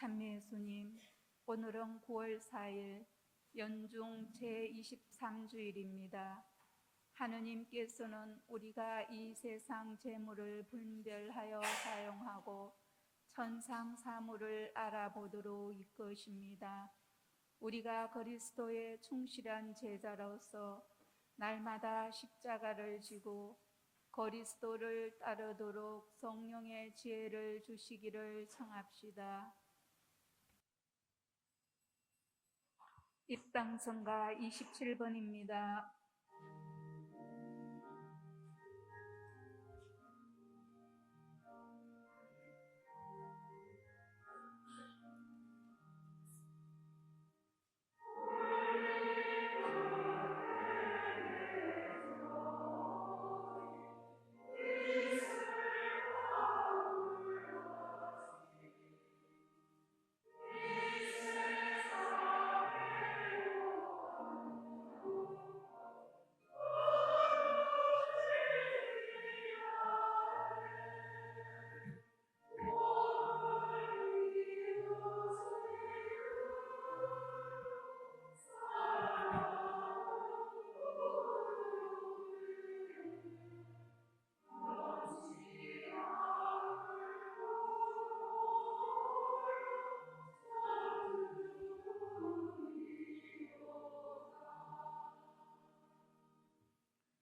찬미 예수님, 오늘은 9월 4일 연중 제23주일입니다. 하느님께서는 우리가 이 세상 재물을 분별하여 사용하고 천상 사물을 알아보도록 이끄십니다. 우리가 그리스도의 충실한 제자로서 날마다 십자가를 지고 그리스도를 따르도록 성령의 지혜를 주시기를 청합시다. 입당성가 27번입니다.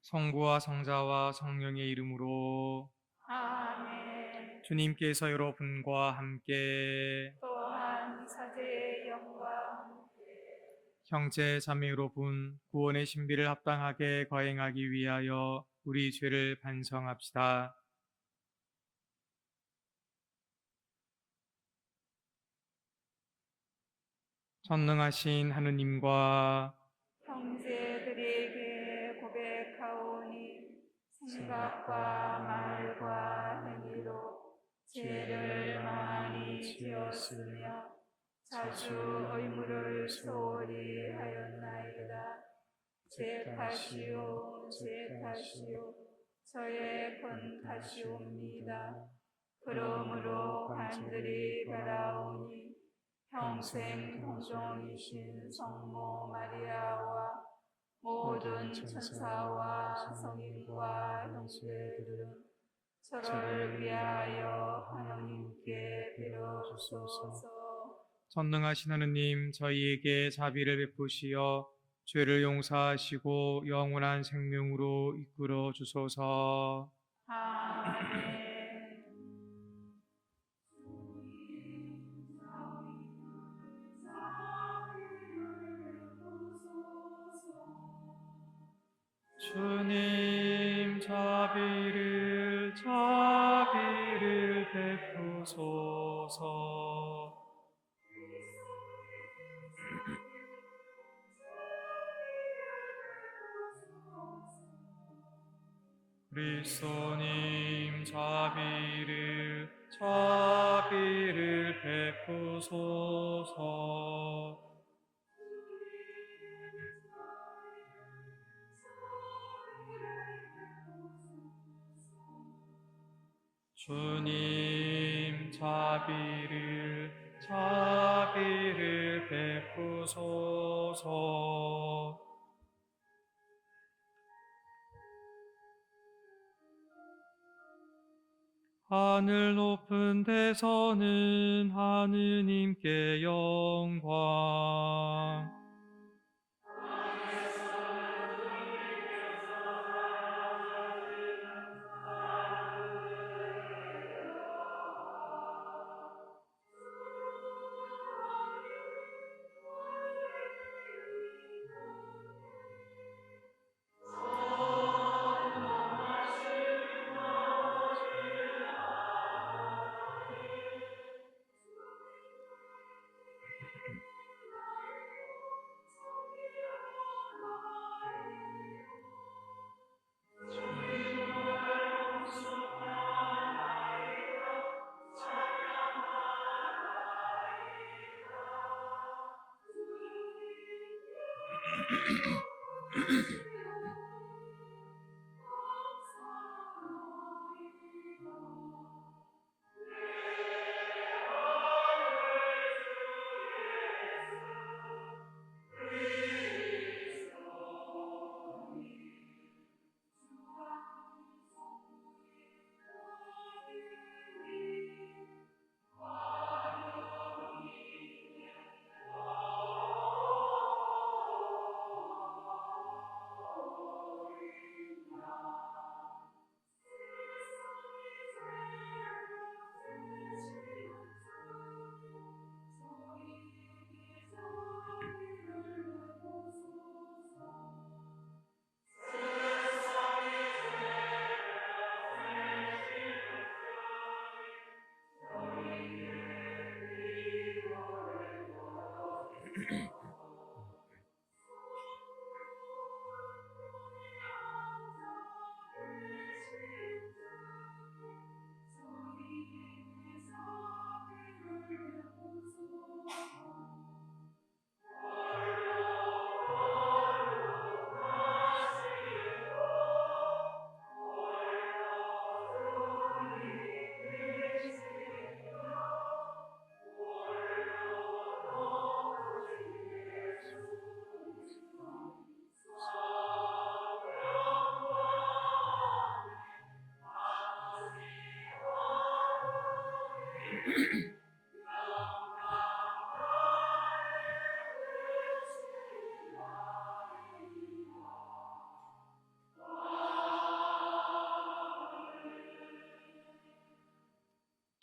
성부와 성자와 성령의 이름으로 아멘. 주님께서 여러분과 함께 또한 사제의 영광 형제 자매 여러분, 구원의 신비를 합당하게 거행하기 위하여 우리 죄를 반성합시다. 전능하신 하느님과 형제들에게 고백하오니 생각과 말과 행위로 죄를 많이 지었으며 자주 의무를 소홀히 하였나이다. 제 탓이요, 제 탓이요, 저의 큰 탓이옵니다. 그러므로 간절히 바라오니 평생 동정이신 성모 마리아와 모든 천사와 성인과 형제들은 저를 위하여 하나님께 빌어주소서. 전능하신 하느님, 저희에게 자비를 베푸시어 죄를 용서하시고 영원한 생명으로 이끌어 주소서. 아멘. 주님, 자비를 베푸소서. 그리스도님, 자비를 베푸소서. 주님, 자비를 베푸소서. 하늘 높은 데서는 하느님께 영광,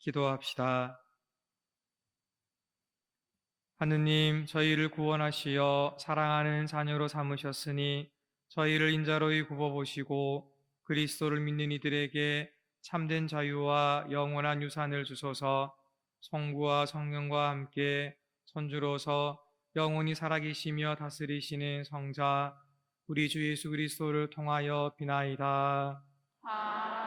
기도합시다. 하느님, 저희를 구원하시어 사랑하는 자녀로 삼으셨으니 저희를 인자로이 굽어보시고 그리스도를 믿는 이들에게 참된 자유와 영원한 유산을 주소서. 성부와 성령과 함께 선주로서 영원히 살아계시며 다스리시는 성자 우리 주 예수 그리스도를 통하여 비나이다. 아멘.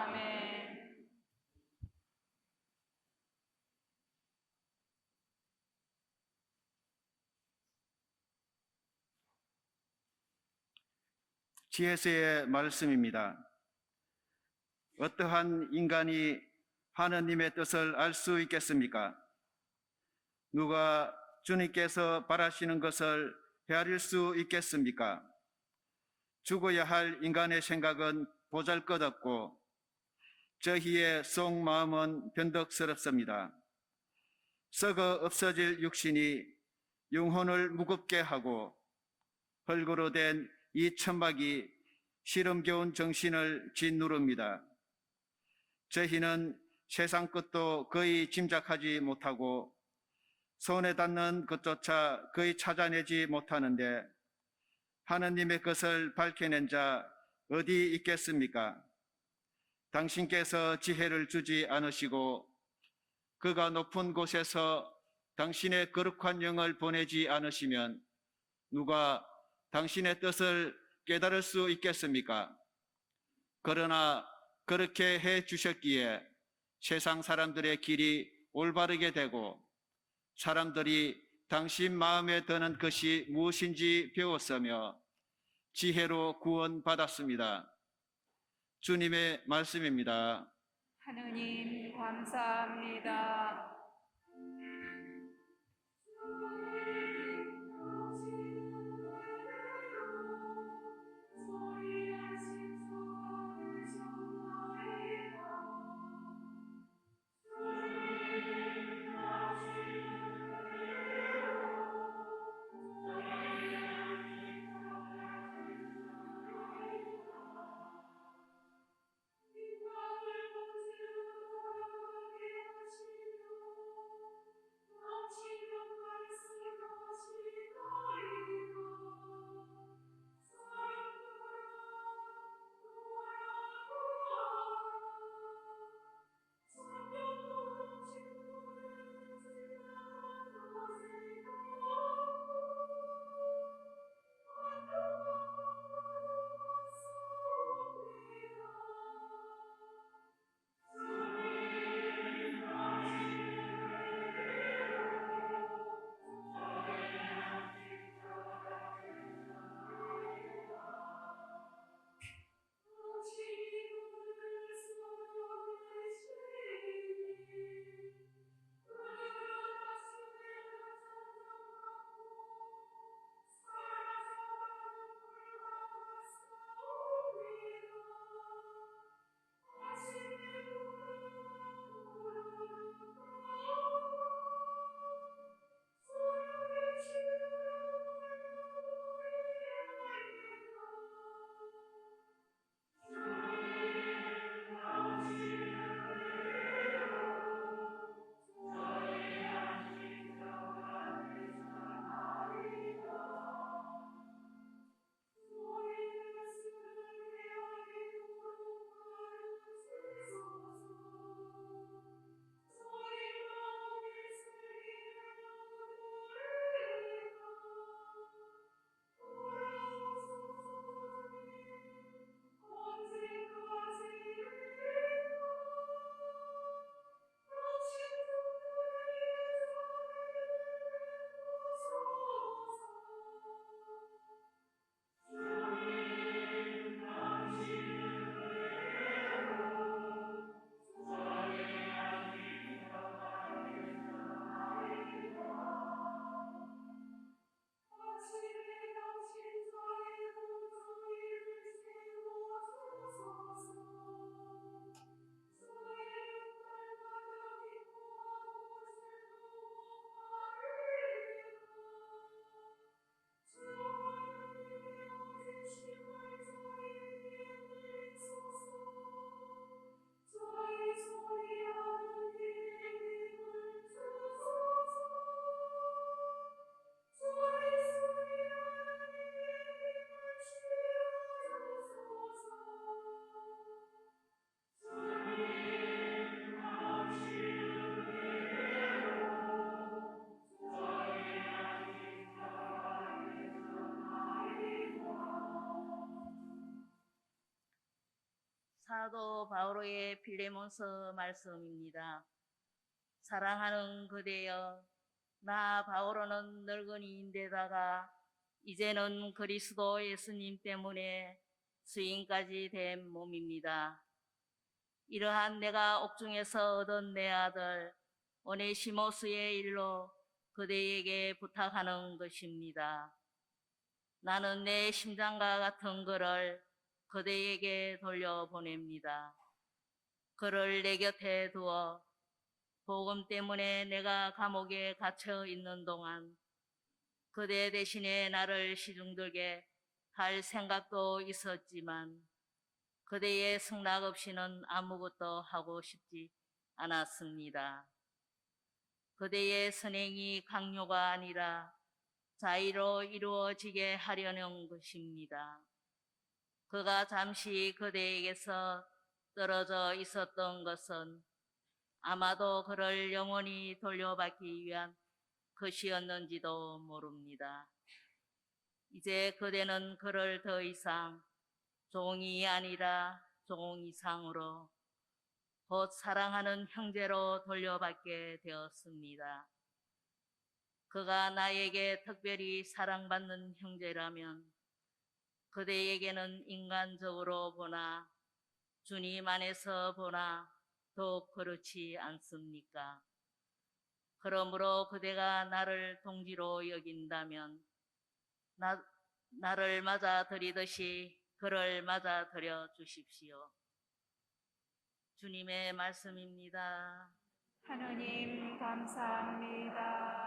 지혜서의 말씀입니다. 어떠한 인간이 하느님의 뜻을 알 수 있겠습니까? 누가 주님께서 바라시는 것을 헤아릴 수 있겠습니까? 죽어야 할 인간의 생각은 보잘것없고 저희의 속마음은 변덕스럽습니다. 썩어 없어질 육신이 영혼을 무겁게 하고 흙으로 된 이 천막이 시름겨운 정신을 짓누릅니다. 저희는 세상 것도 거의 짐작하지 못하고 손에 닿는 것조차 거의 찾아내지 못하는데 하느님의 것을 밝혀낸 자 어디 있겠습니까? 당신께서 지혜를 주지 않으시고 그가 높은 곳에서 당신의 거룩한 영을 보내지 않으시면 누가 당신의 뜻을 깨달을 수 있겠습니까? 그러나 그렇게 해 주셨기에 세상 사람들의 길이 올바르게 되고 사람들이 당신 마음에 드는 것이 무엇인지 배웠으며 지혜로 구원받았습니다. 주님의 말씀입니다. 하느님 감사합니다. 사도 바오로의 필레몬서 말씀입니다. 사랑하는 그대여, 나 바오로는 늙은이인데다가 이제는 그리스도 예수님 때문에 수인까지 된 몸입니다. 이러한 내가 옥중에서 얻은 내 아들 오네시모스의 일로 그대에게 부탁하는 것입니다. 나는 내 심장과 같은 그를 그대에게 돌려보냅니다. 그를 내 곁에 두어 복음 때문에 내가 감옥에 갇혀 있는 동안 그대 대신에 나를 시중들게 할 생각도 있었지만 그대의 승낙 없이는 아무것도 하고 싶지 않았습니다. 그대의 선행이 강요가 아니라 자의로 이루어지게 하려는 것입니다. 그가 잠시 그대에게서 떨어져 있었던 것은 아마도 그를 영원히 돌려받기 위한 것이었는지도 모릅니다. 이제 그대는 그를 더 이상 종이 아니라 종 이상으로 곧 사랑하는 형제로 돌려받게 되었습니다. 그가 나에게 특별히 사랑받는 형제라면 그대에게는 인간적으로 보나 주님 안에서 보나 더욱 그렇지 않습니까? 그러므로 그대가 나를 동지로 여긴다면 나를 맞아들이듯이 그를 맞아들여 주십시오. 주님의 말씀입니다. 하느님 감사합니다.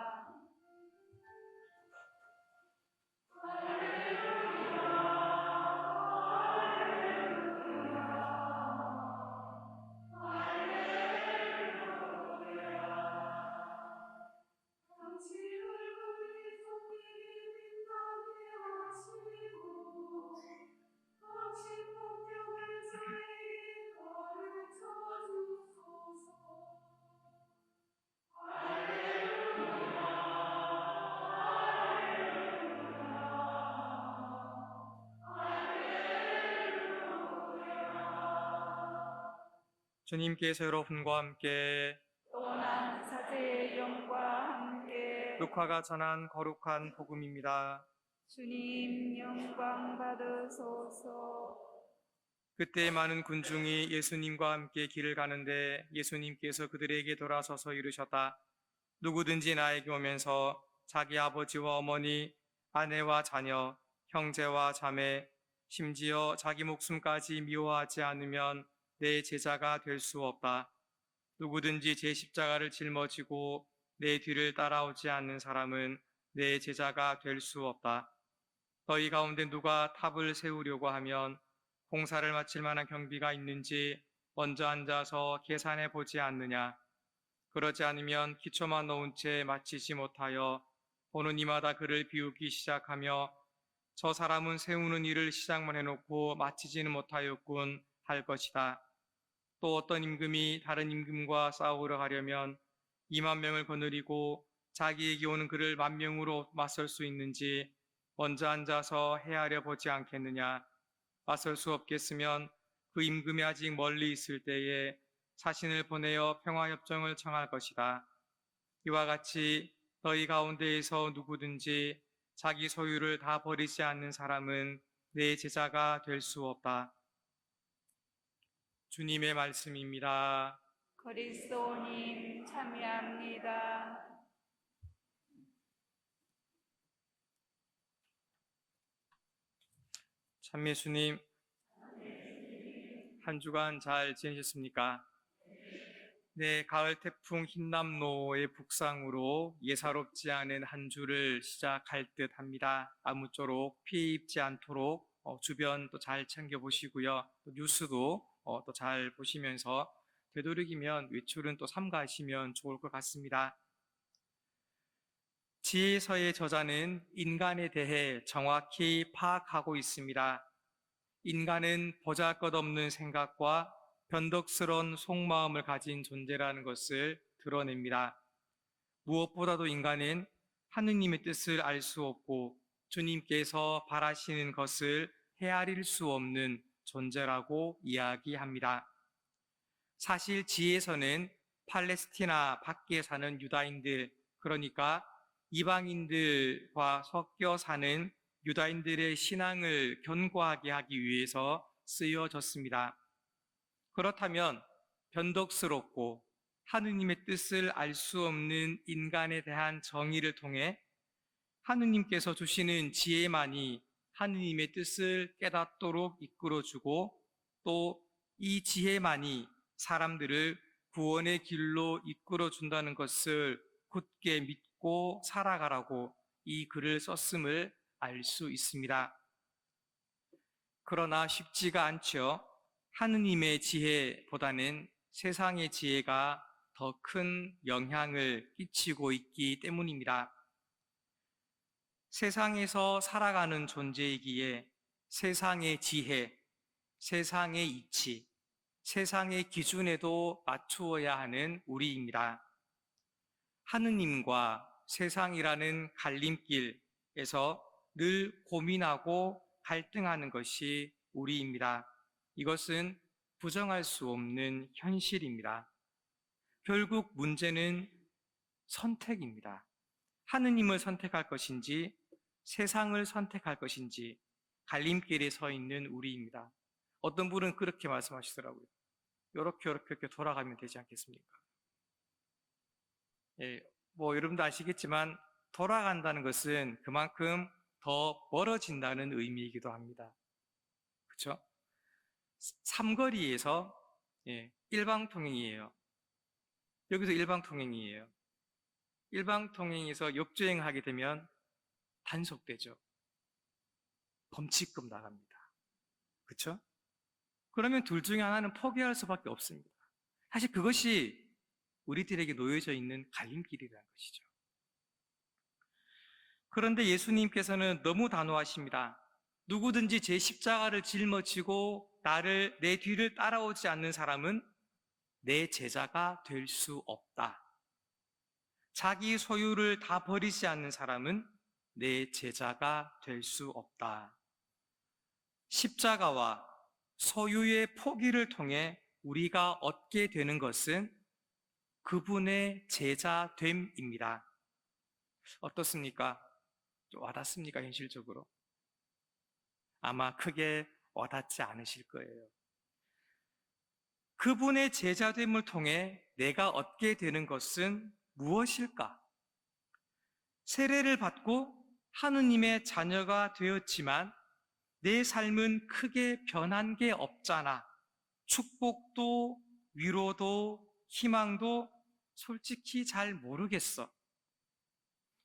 주님께서 여러분과 함께 또한 사제의 영과 함께 루카가 전한 거룩한 복음입니다. 주님 영광 받으소서. 그때 많은 군중이 예수님과 함께 길을 가는데 예수님께서 그들에게 돌아서서 이르셨다. 누구든지 나에게 오면서 자기 아버지와 어머니, 아내와 자녀, 형제와 자매, 심지어 자기 목숨까지 미워하지 않으면 내 제자가 될 수 없다. 누구든지 제 십자가를 짊어지고 내 뒤를 따라오지 않는 사람은 내 제자가 될 수 없다. 너희 가운데 누가 탑을 세우려고 하면 공사를 마칠 만한 경비가 있는지 먼저 앉아서 계산해 보지 않느냐. 그러지 않으면 기초만 놓은 채 마치지 못하여 보는 이마다 그를 비우기 시작하며 저 사람은 세우는 일을 시작만 해놓고 마치지는 못하였군 할 것이다. 또 어떤 임금이 다른 임금과 싸우러 가려면 2만 명을 거느리고 자기에게 오는 그를 10,000명으로 맞설 수 있는지 먼저 앉아서 헤아려 보지 않겠느냐. 맞설 수 없겠으면 그 임금이 아직 멀리 있을 때에 사신을 보내어 평화협정을 청할 것이다. 이와 같이 너희 가운데에서 누구든지 자기 소유를 다 버리지 않는 사람은 내 제자가 될 수 없다. 주님의 말씀입니다. 그리스도님 참여합니다. 참예수님, 한 주간 잘 지내셨습니까? 네, 가을 태풍 흰남노의 북상으로 예사롭지 않은 한 주를 시작할 듯 합니다. 아무쪼록 피해 입지 않도록 주변 또 잘 챙겨보시고요. 또 뉴스도 또 잘 보시면서 되도록이면 외출은 또 삼가하시면 좋을 것 같습니다. 지혜서의 저자는 인간에 대해 정확히 파악하고 있습니다. 인간은 보잘것없는 생각과 변덕스러운 속마음을 가진 존재라는 것을 드러냅니다. 무엇보다도 인간은 하느님의 뜻을 알 수 없고 주님께서 바라시는 것을 헤아릴 수 없는 존재라고 이야기합니다. 사실 지혜에서는 팔레스티나 밖에 사는 유다인들, 그러니까 이방인들과 섞여 사는 유다인들의 신앙을 견고하게 하기 위해서 쓰여졌습니다. 그렇다면 변덕스럽고 하느님의 뜻을 알 수 없는 인간에 대한 정의를 통해 하느님께서 주시는 지혜만이 하느님의 뜻을 깨닫도록 이끌어주고 또 이 지혜만이 사람들을 구원의 길로 이끌어준다는 것을 굳게 믿고 살아가라고 이 글을 썼음을 알 수 있습니다. 그러나 쉽지가 않죠. 하느님의 지혜보다는 세상의 지혜가 더 큰 영향을 끼치고 있기 때문입니다. 세상에서 살아가는 존재이기에 세상의 지혜, 세상의 이치, 세상의 기준에도 맞추어야 하는 우리입니다. 하느님과 세상이라는 갈림길에서 늘 고민하고 갈등하는 것이 우리입니다. 이것은 부정할 수 없는 현실입니다. 결국 문제는 선택입니다. 하느님을 선택할 것인지 세상을 선택할 것인지 갈림길에 서 있는 우리입니다. 어떤 분은 그렇게 말씀하시더라고요. 이렇게 돌아가면 되지 않겠습니까? 예, 여러분도 아시겠지만 돌아간다는 것은 그만큼 더 멀어진다는 의미이기도 합니다. 그렇죠? 삼거리에서 일방통행이에요. 여기서 일방통행이에요. 일방통행에서 역주행하게 되면 단속되죠. 범칙금 나갑니다. 그렇죠? 그러면 둘 중에 하나는 포기할 수밖에 없습니다. 사실 그것이 우리들에게 놓여져 있는 갈림길이라는 것이죠. 그런데 예수님께서는 너무 단호하십니다. 누구든지 제 십자가를 짊어지고 내 뒤를 따라오지 않는 사람은 내 제자가 될 수 없다. 자기 소유를 다 버리지 않는 사람은 내 제자가 될 수 없다. 십자가와 소유의 포기를 통해 우리가 얻게 되는 것은 그분의 제자됨입니다. 어떻습니까? 와닿습니까? 현실적으로? 아마 크게 와닿지 않으실 거예요. 그분의 제자됨을 통해 내가 얻게 되는 것은 무엇일까? 세례를 받고 하느님의 자녀가 되었지만 내 삶은 크게 변한 게 없잖아. 축복도 위로도 희망도 솔직히 잘 모르겠어.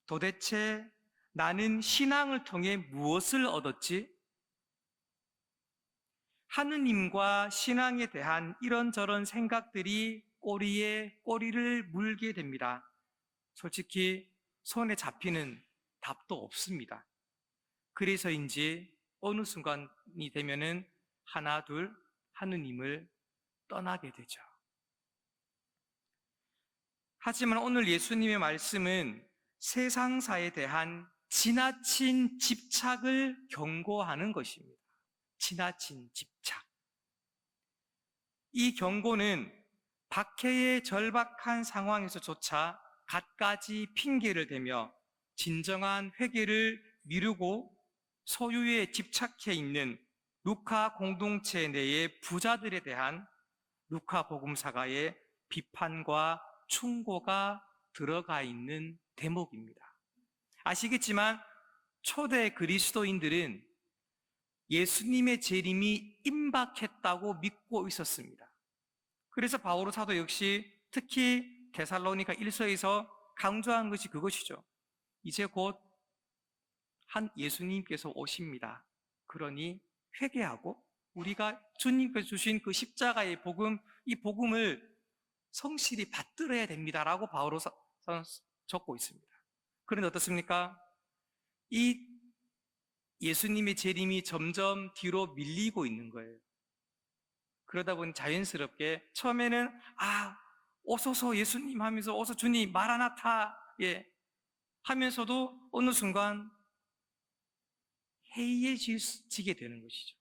도대체 나는 신앙을 통해 무엇을 얻었지? 하느님과 신앙에 대한 이런저런 생각들이 꼬리에 꼬리를 물게 됩니다. 솔직히 손에 잡히는 답도 없습니다. 그래서인지 어느 순간이 되면은 하나 둘 하느님을 떠나게 되죠. 하지만 오늘 예수님의 말씀은 세상사에 대한 지나친 집착을 경고하는 것입니다. 지나친 집착. 이 경고는 박해의 절박한 상황에서조차 갖가지 핑계를 대며 진정한 회개를 미루고 소유에 집착해 있는 루카 공동체 내의 부자들에 대한 루카 복음사가의 비판과 충고가 들어가 있는 대목입니다. 아시겠지만 초대 그리스도인들은 예수님의 재림이 임박했다고 믿고 있었습니다. 그래서 바오로 사도 역시 특히 데살로니가 1서에서 강조한 것이 그것이죠. 이제 곧 한 예수님께서 오십니다. 그러니 회개하고 우리가 주님께서 주신 그 십자가의 복음, 이 복음을 성실히 받들어야 됩니다라고 바오로서 적고 있습니다. 그런데 어떻습니까? 이 예수님의 재림이 점점 뒤로 밀리고 있는 거예요. 그러다 보니 자연스럽게 처음에는 오소서 예수님 하면서 어서 주님 마라나타 하면서도 어느 순간 해이해지게 되는 것이죠.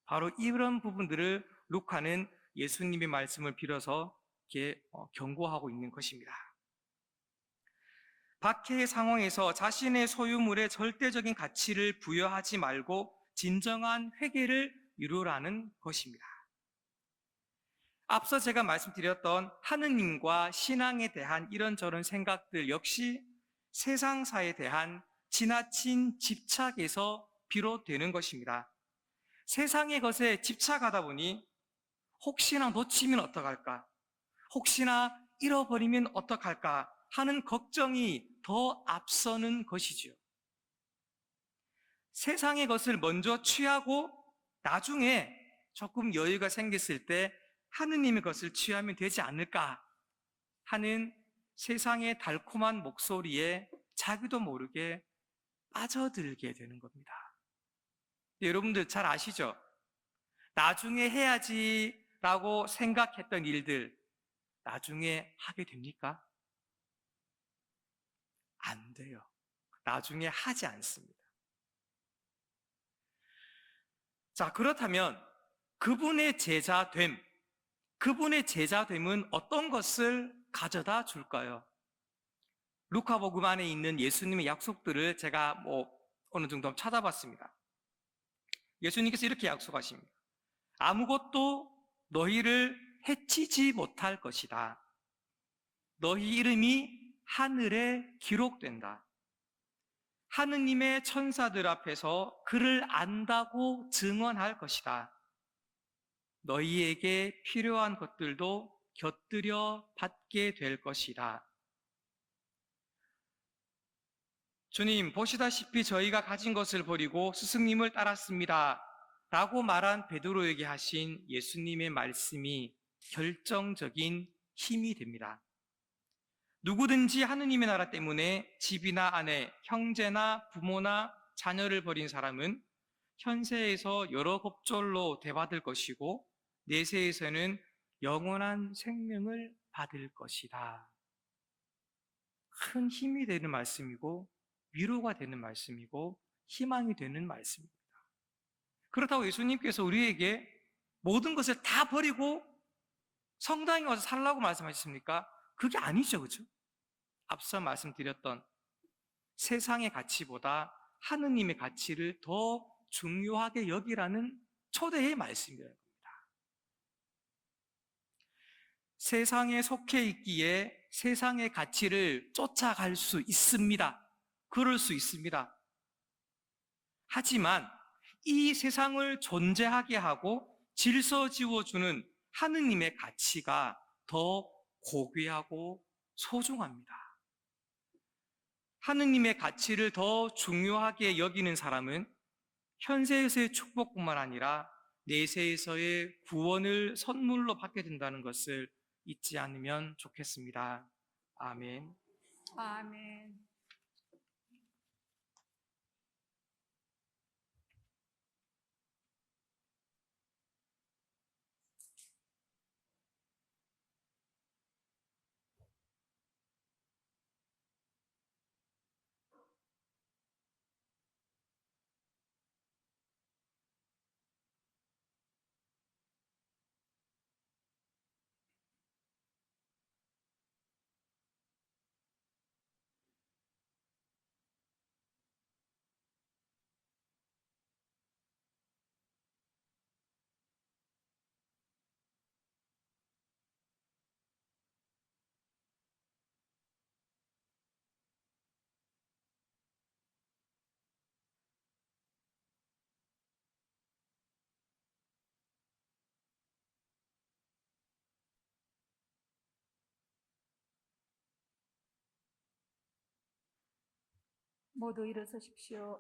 바로 이런 부분들을 루카는 예수님의 말씀을 빌어서 이렇게 경고하고 있는 것입니다. 박해의 상황에서 자신의 소유물에 절대적인 가치를 부여하지 말고 진정한 회개를 이루라는 것입니다. 앞서 제가 말씀드렸던 하느님과 신앙에 대한 이런저런 생각들 역시 세상사에 대한 지나친 집착에서 비롯되는 것입니다. 세상의 것에 집착하다 보니 혹시나 놓치면 어떡할까? 혹시나 잃어버리면 어떡할까? 하는 걱정이 더 앞서는 것이지요. 세상의 것을 먼저 취하고 나중에 조금 여유가 생겼을 때 하느님의 것을 취하면 되지 않을까 하는 세상의 달콤한 목소리에 자기도 모르게 빠져들게 되는 겁니다. 여러분들 잘 아시죠? 나중에 해야지라고 생각했던 일들 나중에 하게 됩니까? 안 돼요. 나중에 하지 않습니다. 자, 그렇다면 그분의 제자됨은 어떤 것을 가져다 줄까요? 루카복음 안에 있는 예수님의 약속들을 제가 어느 정도 찾아봤습니다. 예수님께서 이렇게 약속하십니다. 아무것도 너희를 해치지 못할 것이다. 너희 이름이 하늘에 기록된다. 하느님의 천사들 앞에서 그를 안다고 증언할 것이다. 너희에게 필요한 것들도 곁들여 받게 될 것이다. 주님, 보시다시피 저희가 가진 것을 버리고 스승님을 따랐습니다. 라고 말한 베드로에게 하신 예수님의 말씀이 결정적인 힘이 됩니다. 누구든지 하느님의 나라 때문에 집이나 아내, 형제나 부모나 자녀를 버린 사람은 현세에서 여러 겁절로 대받을 것이고 내세에서는 영원한 생명을 받을 것이다. 큰 힘이 되는 말씀이고 위로가 되는 말씀이고 희망이 되는 말씀입니다. 그렇다고 예수님께서 우리에게 모든 것을 다 버리고 성당에 와서 살라고 말씀하셨습니까? 그게 아니죠, 그죠? 앞서 말씀드렸던 세상의 가치보다 하느님의 가치를 더 중요하게 여기라는 초대의 말씀이라는 겁니다. 세상에 속해 있기에 세상의 가치를 쫓아갈 수 있습니다. 그럴 수 있습니다. 하지만 이 세상을 존재하게 하고 질서 지어주는 하느님의 가치가 더 고귀하고 소중합니다. 하느님의 가치를 더 중요하게 여기는 사람은 현세에서의 축복뿐만 아니라 내세에서의 구원을 선물로 받게 된다는 것을 잊지 않으면 좋겠습니다. 아멘. 아멘. 모두 일어서십시오.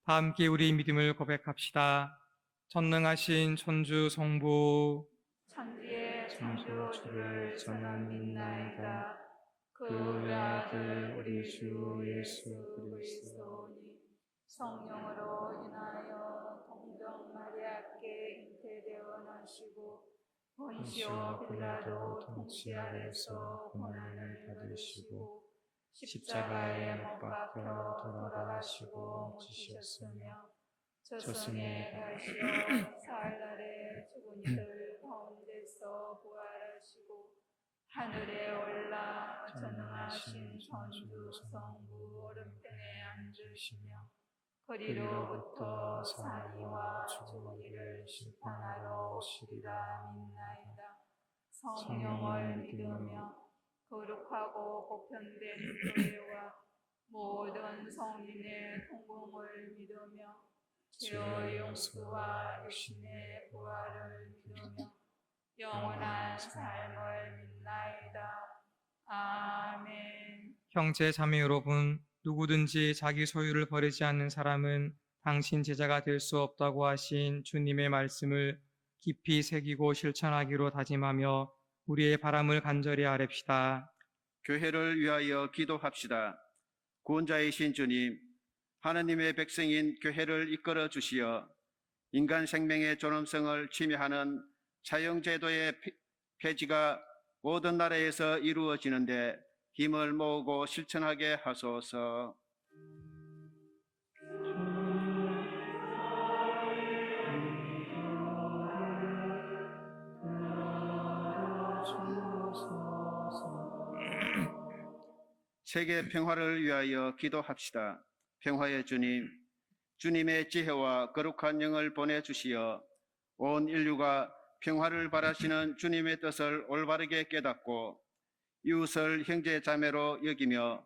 다 함께 우리 믿음을 고백합시다. 전능하신 천주 성부 천지의 창조주를 저는 믿나이다. 그 외아들 우리 주 예수 그리스도니 성령으로 인하여 동정 마리아께 잉태되어 나시고 본시오 빌라도 통치 아래서 고난을 받으시고 십자가에 못 박혀 돌아가시고 지셨으며 저승에 가시어 사흘날에 죽은 이들 가운데서 부활하시고 하늘에 올라 전능하신 천주 성부 오른편에 앉으시며 그리로부터 산이와 죽은 이를 심판하러 오시리라 믿나이다. 성령을 믿으며 거룩하고 보편된 교회와 모든 성인의 통공을 믿으며 죄의 용서와 육신의 부활을 믿으며 영원한 삶을 믿나이다. 아멘. 형제 자매 여러분, 누구든지 자기 소유를 버리지 않는 사람은 당신 제자가 될 수 없다고 하신 주님의 말씀을 깊이 새기고 실천하기로 다짐하며 우리의 바람을 간절히 아뢰시다. 교회를 위하여 기도합시다. 구원자이신 주님, 하느님의 백성인 교회를 이끌어 주시어 인간 생명의 존엄성을 침해하는 사형제도의 폐지가 모든 나라에서 이루어지는데 힘을 모으고 실천하게 하소서. 세계 평화를 위하여 기도합시다. 평화의 주님, 주님의 지혜와 거룩한 영을 보내주시어 온 인류가 평화를 바라시는 주님의 뜻을 올바르게 깨닫고 이웃을 형제 자매로 여기며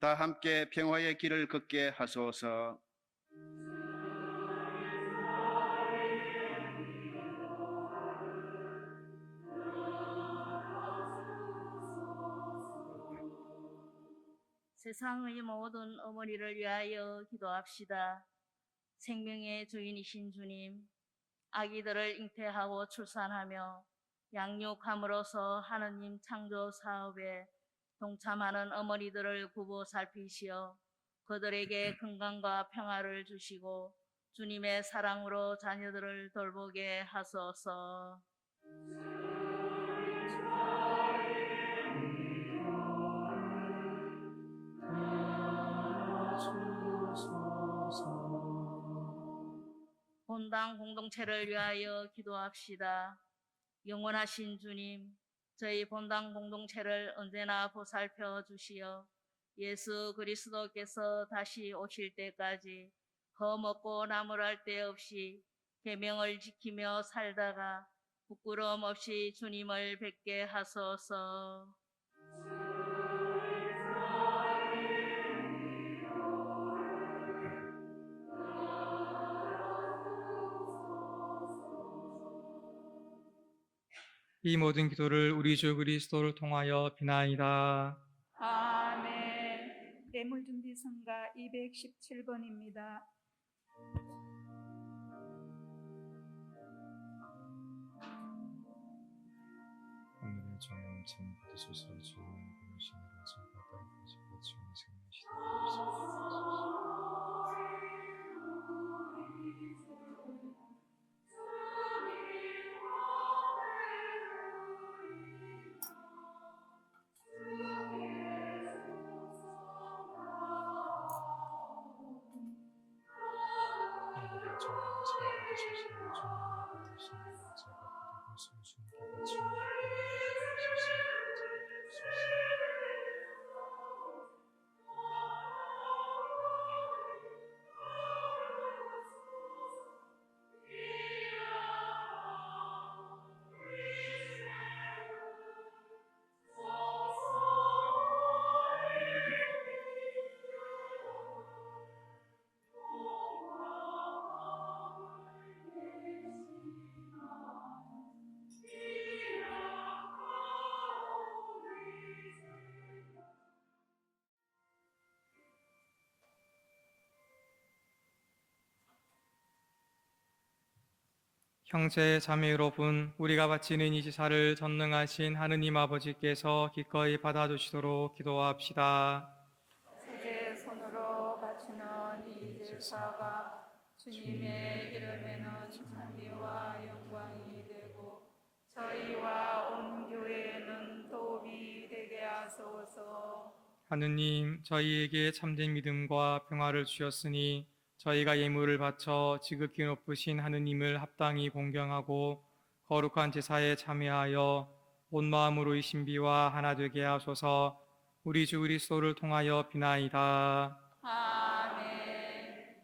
다 함께 평화의 길을 걷게 하소서. 세상의 모든 어머니를 위하여 기도합시다. 생명의 주인이신 주님, 아기들을 잉태하고 출산하며 양육함으로써 하느님 창조 사업에 동참하는 어머니들을 구보 살피시어 그들에게 건강과 평화를 주시고 주님의 사랑으로 자녀들을 돌보게 하소서. 본당 공동체를 위하여 기도합시다. 영원하신 주님, 저희 본당 공동체를 언제나 보살펴 주시어 예수 그리스도께서 다시 오실 때까지 거먹고 나무랄 데 없이 계명을 지키며 살다가 부끄러움 없이 주님을 뵙게 하소서. 이 모든 기도를 우리 주 그리스도를 통하여 비나이다. 아멘. 예물준비성가 217번입니다. 오늘의 저녁 참 받으소서. 주님 부르시니라 제가 따르고 주님의 생명시대 오늘의 저녁 참 받으소서. 주님의 부르시니라 제가 따르고 주님께 바치며 형제 자매 여러분, 우리가 바치는 이 제사를 전능하신 하느님 아버지께서 기꺼이 받아주시도록 기도합시다. 세제 손으로 바치는 이 제사가 주님의 이름에는 찬미와 영광이 되고 저희와 온 교회에는 도움이 되게 하소서. 하느님, 저희에게 참된 믿음과 평화를 주셨으니 저희가 예물을 바쳐 지극히 높으신 하느님을 합당히 공경하고 거룩한 제사에 참여하여 온 마음으로 이 신비와 하나 되게 하소서. 우리 주 그리스도를 통하여 비나이다. 아멘.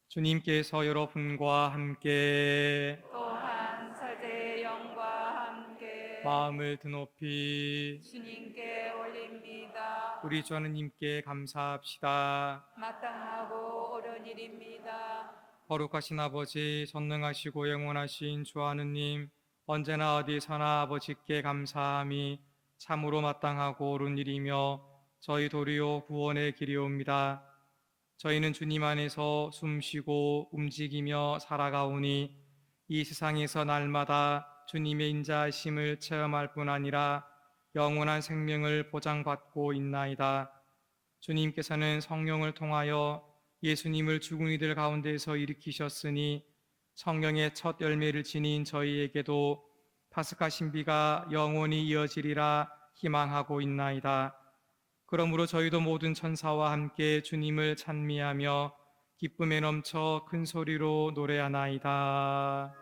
주님께서 여러분과 함께 또한 서재의 영과 함께 마음을 드높이 주님께 올립니다. 우리 주 하느님께 감사합시다. 마땅하고 옳은 일입니다. 거룩하신 아버지, 전능하시고 영원하신 주 하느님, 언제나 어디서나 아버지께 감사함이 참으로 마땅하고 옳은 일이며 저희 도리오 구원의 길이옵니다. 저희는 주님 안에서 숨쉬고 움직이며 살아가오니 이 세상에서 날마다 주님의 인자하심을 체험할 뿐 아니라 영원한 생명을 보장받고 있나이다. 주님께서는 성령을 통하여 예수님을 죽은 이들 가운데서 일으키셨으니 성령의 첫 열매를 지닌 저희에게도 파스카 신비가 영원히 이어지리라 희망하고 있나이다. 그러므로 저희도 모든 천사와 함께 주님을 찬미하며 기쁨에 넘쳐 큰 소리로 노래하나이다.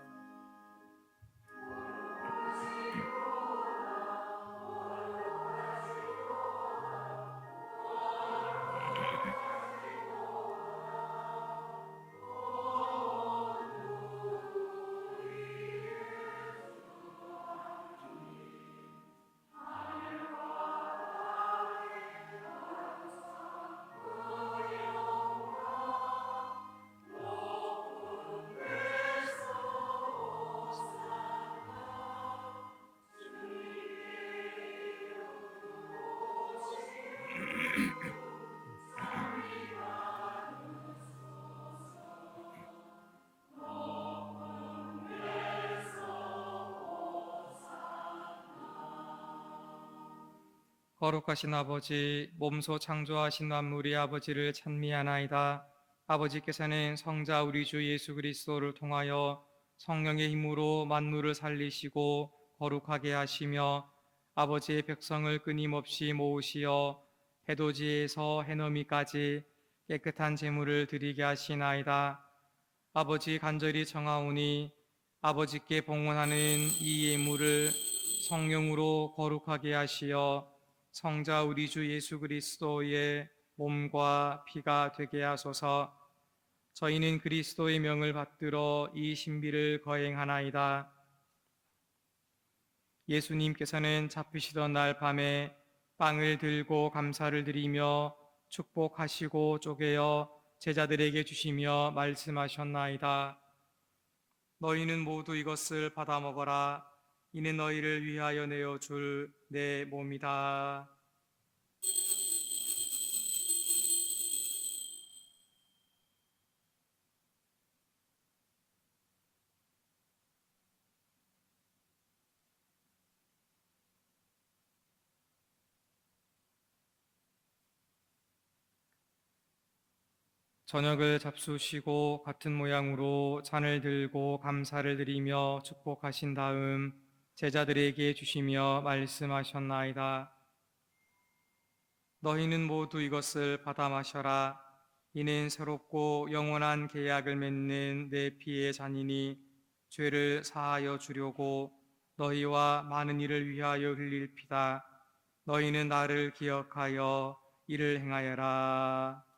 거룩하신 아버지, 몸소 창조하신 만물의 아버지를 찬미하나이다. 아버지께서는 성자 우리 주 예수 그리스도를 통하여 성령의 힘으로 만물을 살리시고 거룩하게 하시며 아버지의 백성을 끊임없이 모으시어 해돋이에서 해넘이까지 깨끗한 제물을 드리게 하시나이다. 아버지 간절히 청하오니 아버지께 봉헌하는 이 예물을 성령으로 거룩하게 하시어 성자 우리 주 예수 그리스도의 몸과 피가 되게 하소서. 저희는 그리스도의 명을 받들어 이 신비를 거행하나이다. 예수님께서는 잡히시던 날 밤에 빵을 들고 감사를 드리며 축복하시고 쪼개어 제자들에게 주시며 말씀하셨나이다. 너희는 모두 이것을 받아 먹어라. 이는 너희를 위하여 내어줄 내 몸이다. 저녁을 잡수시고 같은 모양으로 잔을 들고 감사를 드리며 축복하신 다음 제자들에게 주시며 말씀하셨나이다. 너희는 모두 이것을 받아 마셔라. 이는 새롭고 영원한 계약을 맺는 내 피의 잔이니 죄를 사하여 주려고 너희와 많은 이를 위하여 흘릴 피다. 너희는 나를 기억하여 이를 행하여라.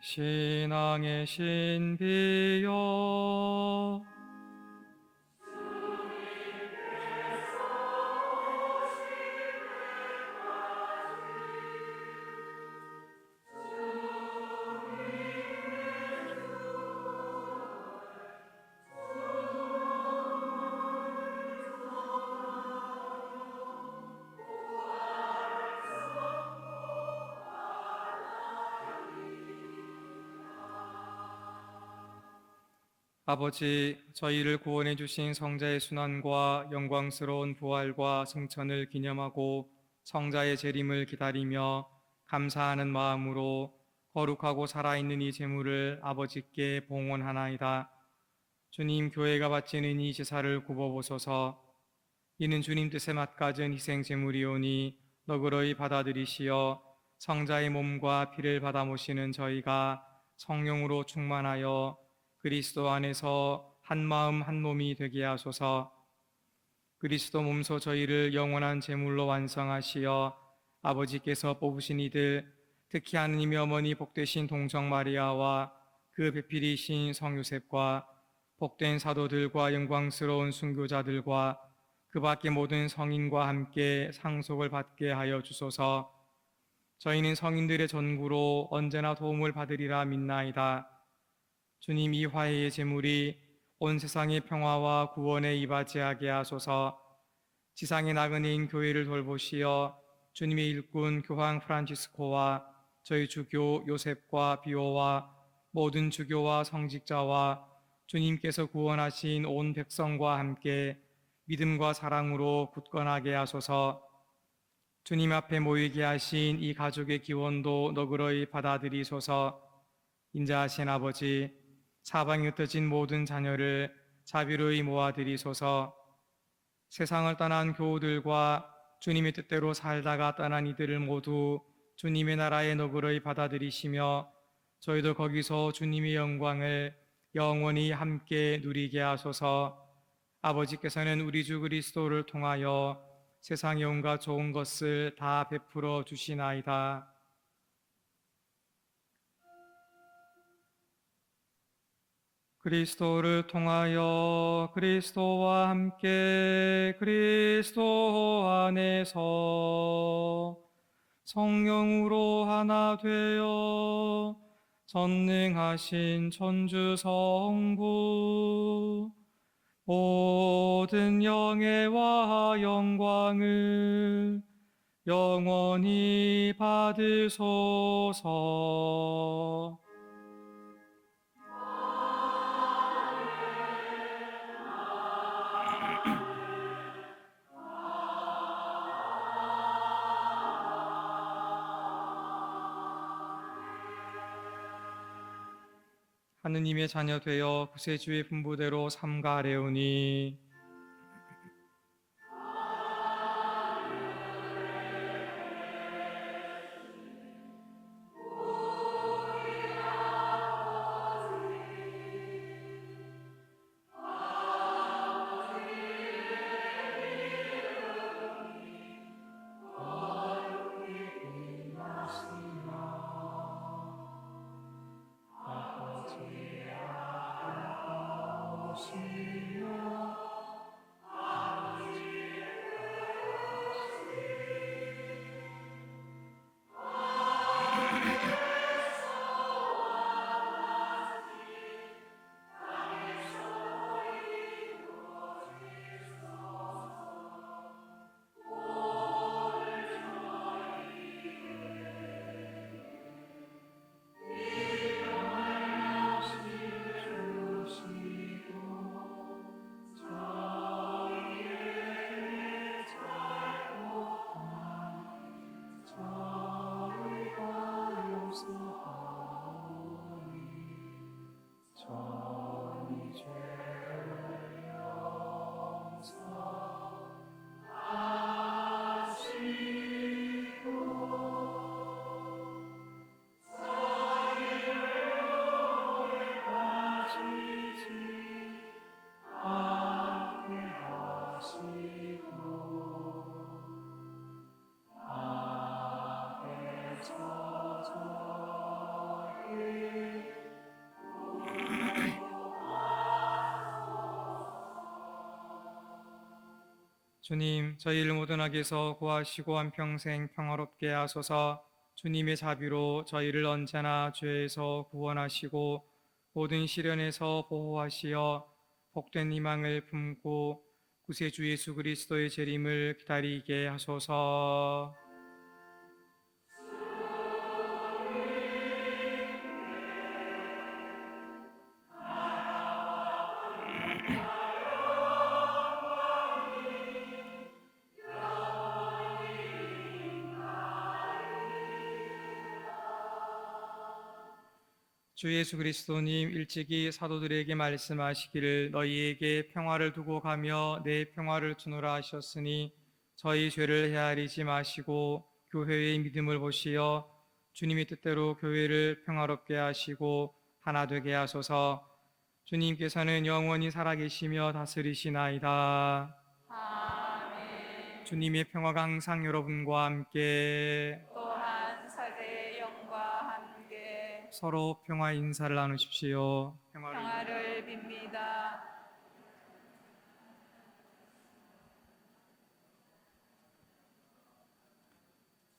신앙의 신비여 아버지, 저희를 구원해 주신 성자의 순환과 영광스러운 부활과 승천을 기념하고 성자의 재림을 기다리며 감사하는 마음으로 거룩하고 살아있는 이 제물을 아버지께 봉헌하나이다. 주님, 교회가 바치는 이 제사를 굽어보소서. 이는 주님 뜻에 맞가진 희생 제물이오니 너그러이 받아들이시어 성자의 몸과 피를 받아 모시는 저희가 성령으로 충만하여 그리스도 안에서 한 마음 한 몸이 되게 하소서. 그리스도 몸소 저희를 영원한 제물로 완성하시어 아버지께서 뽑으신 이들, 특히 하느님의 어머니 복되신 동정 마리아와 그 배필이신 성 요셉과 복된 사도들과 영광스러운 순교자들과 그 밖의 모든 성인과 함께 상속을 받게 하여 주소서. 저희는 성인들의 전구로 언제나 도움을 받으리라 믿나이다. 주님, 이 화해의 제물이 온 세상의 평화와 구원에 이바지하게 하소서. 지상의 나그네인 교회를 돌보시어 주님의 일꾼 교황 프란치스코와 저희 주교 요셉과 비오와 모든 주교와 성직자와 주님께서 구원하신 온 백성과 함께 믿음과 사랑으로 굳건하게 하소서. 주님 앞에 모이게 하신 이 가족의 기원도 너그러이 받아들이소서. 인자하신 아버지, 사방에 흩어진 모든 자녀를 자비로이 모아드리소서. 세상을 떠난 교우들과 주님의 뜻대로 살다가 떠난 이들을 모두 주님의 나라에 너그러이 받아들이시며 저희도 거기서 주님의 영광을 영원히 함께 누리게 하소서. 아버지께서는 우리 주 그리스도를 통하여 세상의 온갖 좋은 것을 다 베풀어 주시나이다. 그리스도를 통하여 그리스도와 함께 그리스도 안에서 성령으로 하나 되어 전능하신 천주 성부 모든 영예와 영광을 영원히 받으소서. 하느님의 자녀 되어 구세주의 분부대로 삼가하려니 주님, 저희를 모든 악에서 구하시고 한평생 평화롭게 하소서. 주님의 자비로 저희를 언제나 죄에서 구원하시고 모든 시련에서 보호하시어 복된 희망을 품고 구세주 예수 그리스도의 재림을 기다리게 하소서. 주 예수 그리스도님 일찍이 사도들에게 말씀하시기를 너희에게 평화를 두고 가며 내 평화를 주노라 하셨으니 저희 죄를 헤아리지 마시고 교회의 믿음을 보시어 주님의 뜻대로 교회를 평화롭게 하시고 하나 되게 하소서. 주님께서는 영원히 살아계시며 다스리시나이다. 아멘. 주님의 평화가 항상 여러분과 함께 또한 사제의 영과 함께 서로 평화 인사를 나누십시오. 평화를 빕니다.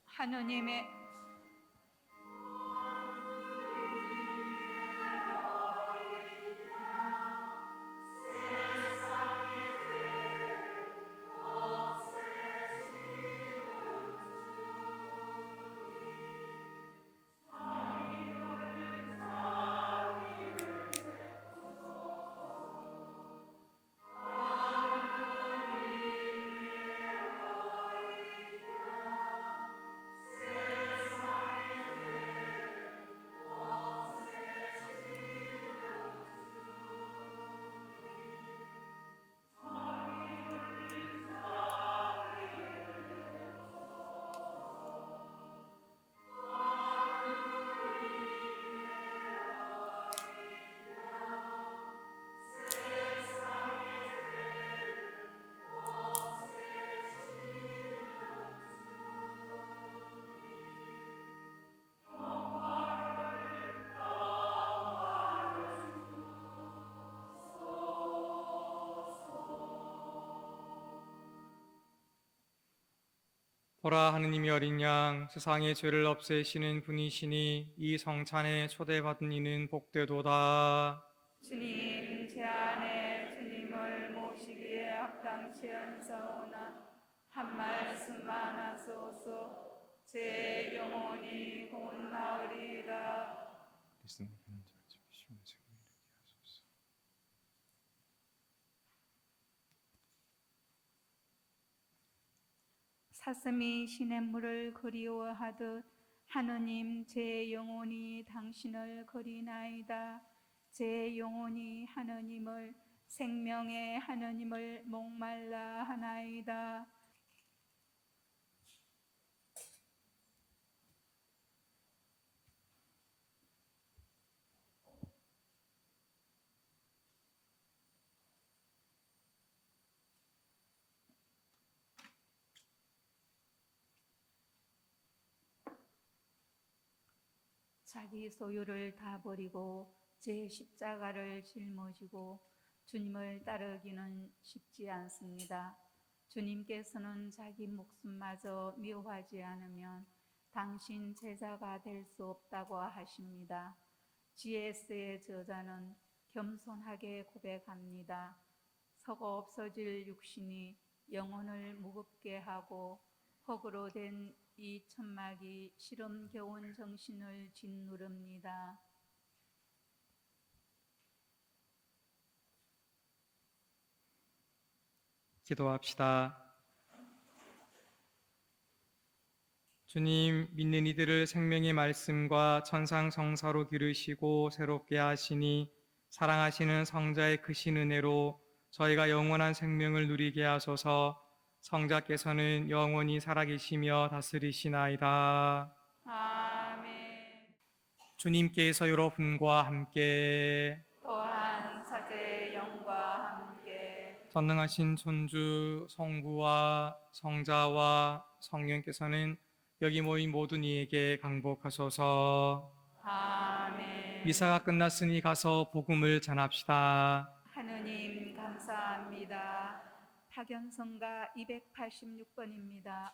하느님의 보라 하느님의 어린 양 세상의 죄를 없애시는 분이시니 이 성찬에 초대받은 이는 복되도다. 주님 제 안에 주님을 모시기에 합당치언사오나 한 말씀만 하소서. 제 영혼이 곧 나으리이다. 말씀을 하는 자를 지키시며 생명을 잃게 하소서. 사슴이 시냇물을 그리워하듯 하느님 제 영혼이 당신을 그리나이다. 제 영혼이 하느님을 생명의 하느님을 목말라 하나이다. 자기 소유를 다 버리고 제 십자가를 짊어지고 주님을 따르기는 쉽지 않습니다. 주님께서는 자기 목숨마저 미워하지 않으면 당신 제자가 될 수 없다고 하십니다. GS의 저자는 겸손하게 고백합니다. 썩어 없어질 육신이 영혼을 무겁게 하고 흙으로 된 이 천막이 시름 겨운 정신을 짓누릅니다. 기도합시다. 주님, 믿는 이들을 생명의 말씀과 천상성사로 기르시고 새롭게 하시니 사랑하시는 성자의 크신 은혜로 저희가 영원한 생명을 누리게 하소서. 성자께서는 영원히 살아계시며 다스리시나이다. 아멘. 주님께서 여러분과 함께 또한 사제의 영과 함께 전능하신 천주 성부와 성자와 성령께서는 여기 모인 모든 이에게 강복하소서. 아멘. 미사가 끝났으니 가서 복음을 전합시다. 하느님 감사합니다. 파견성가 286번입니다.